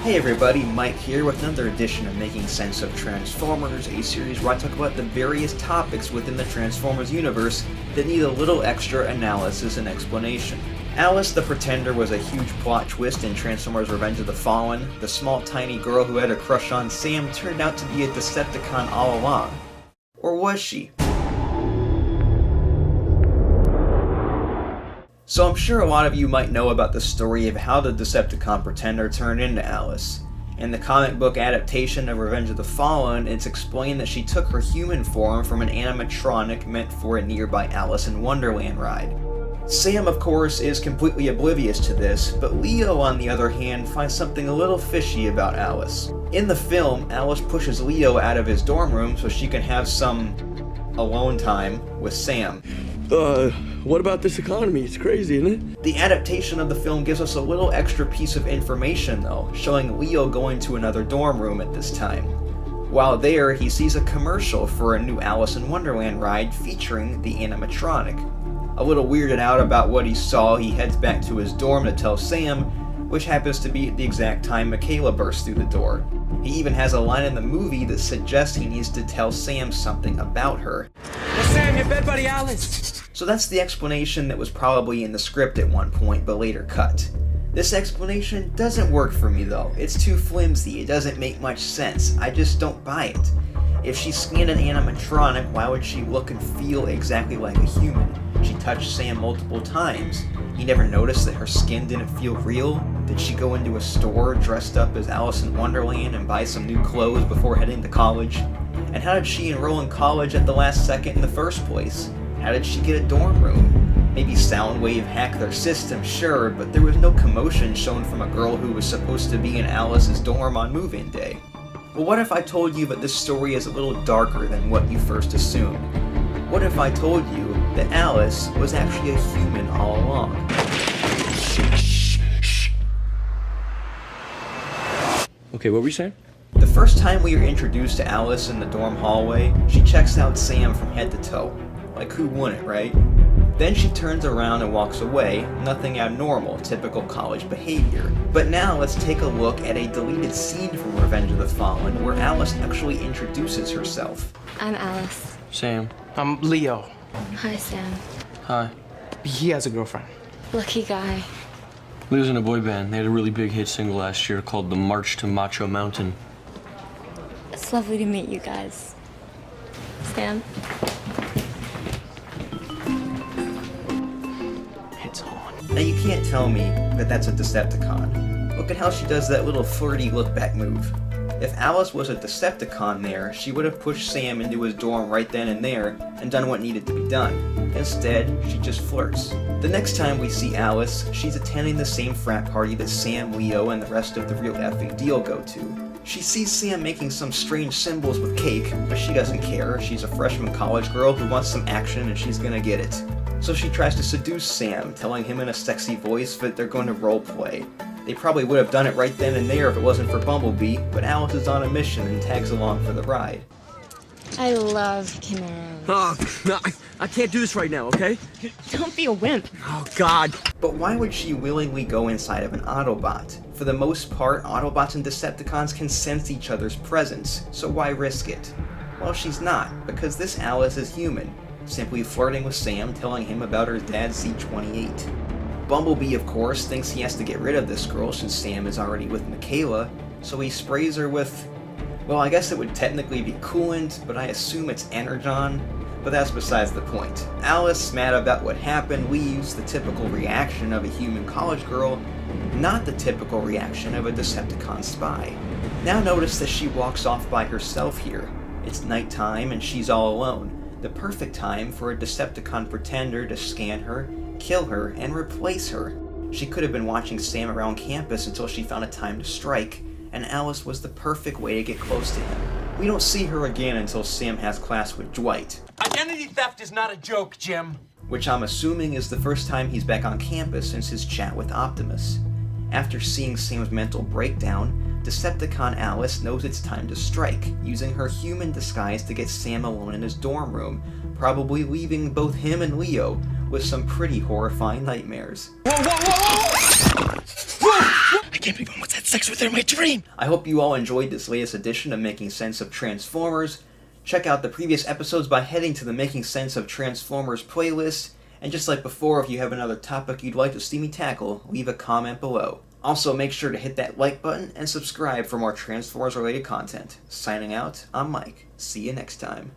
Hey everybody, Mike here with another edition of Making Sense of Transformers, a series where I talk about the various topics within the Transformers universe that need a little extra analysis and explanation. Alice the Pretender was a huge plot twist in Transformers Revenge of the Fallen. The small tiny girl who had a crush on Sam turned out to be a Decepticon all along. Or was she? So I'm sure a lot of you might know about the story of how the Decepticon Pretender turned into Alice. In the comic book adaptation of Revenge of the Fallen, it's explained that she took her human form from an animatronic meant for a nearby Alice in Wonderland ride. Sam, of course, is completely oblivious to this, but Leo, on the other hand, finds something a little fishy about Alice. In the film, Alice pushes Leo out of his dorm room so she can have some alone time with Sam. What about this economy? It's crazy, isn't it? The adaptation of the film gives us a little extra piece of information, though, showing Leo going to another dorm room at this time. While there, he sees a commercial for a new Alice in Wonderland ride featuring the animatronic. A little weirded out about what he saw, he heads back to his dorm to tell Sam, which happens to be at the exact time Michaela bursts through the door. He even has a line in the movie that suggests he needs to tell Sam something about her. Well, Sam, your bed buddy Alice! So that's the explanation that was probably in the script at one point, but later cut. This explanation doesn't work for me though. It's too flimsy, it doesn't make much sense. I just don't buy it. If she scanned an animatronic, why would she look and feel exactly like a human? She touched Sam multiple times. He never noticed that her skin didn't feel real? Did she go into a store dressed up as Alice in Wonderland and buy some new clothes before heading to college? And how did she enroll in college at the last second in the first place? How did she get a dorm room? Maybe Soundwave hacked their system, sure, but there was no commotion shown from a girl who was supposed to be in Alice's dorm on move-in day. Well, what if I told you that this story is a little darker than what you first assumed? What if I told you that Alice was actually a human all along? Okay, what were you saying? The first time we are introduced to Alice in the dorm hallway, she checks out Sam from head to toe. Like, who wouldn't, right? Then she turns around and walks away, nothing abnormal, typical college behavior. But now let's take a look at a deleted scene from Revenge of the Fallen where Alice actually introduces herself. I'm Alice. Sam. I'm Leo. Hi, Sam. Hi. He has a girlfriend. Lucky guy. Leo's in a boy band. They had a really big hit single last year called The March to Macho Mountain. It's lovely to meet you guys. Sam? It's on. Now you can't tell me that that's a Decepticon. Look at how she does that little flirty look-back move. If Alice was a Decepticon there, she would have pushed Sam into his dorm right then and there and done what needed to be done. Instead, she just flirts. The next time we see Alice, she's attending the same frat party that Sam, Leo, and the rest of the Real Effing Deal go to. She sees Sam making some strange symbols with cake, but she doesn't care. She's a freshman college girl who wants some action and she's gonna get it. So she tries to seduce Sam, telling him in a sexy voice that they're going to roleplay. They probably would have done it right then and there if it wasn't for Bumblebee, but Alice is on a mission and tags along for the ride. I love Chimeras. Oh, no, I can't do this right now, okay? Don't be a wimp. Oh, God. But why would she willingly go inside of an Autobot? For the most part, Autobots and Decepticons can sense each other's presence, so why risk it? Well, she's not, because this Alice is human, simply flirting with Sam, telling him about her dad's C-28. Bumblebee, of course, thinks he has to get rid of this girl since Sam is already with Michaela, so he sprays her with, well, I guess it would technically be coolant, but I assume it's energon, but that's besides the point. Alice, mad about what happened, leaves, the typical reaction of a human college girl, not the typical reaction of a Decepticon spy. Now notice that she walks off by herself here. It's nighttime and she's all alone. The perfect time for a Decepticon pretender to scan her, kill her, and replace her. She could have been watching Sam around campus until she found a time to strike, and Alice was the perfect way to get close to him. We don't see her again until Sam has class with Dwight. Identity theft is not a joke, Jim. Which I'm assuming is the first time he's back on campus since his chat with Optimus. After seeing Sam's mental breakdown, Decepticon Alice knows it's time to strike, using her human disguise to get Sam alone in his dorm room, probably leaving both him and Leo with some pretty horrifying nightmares. Whoa, whoa, whoa, whoa! Whoa! I can't believe I almost had sex with her in my dream! I hope you all enjoyed this latest edition of Making Sense of Transformers. Check out the previous episodes by heading to the Making Sense of Transformers playlist. And just like before, if you have another topic you'd like to see me tackle, leave a comment below. Also, make sure to hit that like button and subscribe for more Transformers related content. Signing out, I'm Mike. See you next time.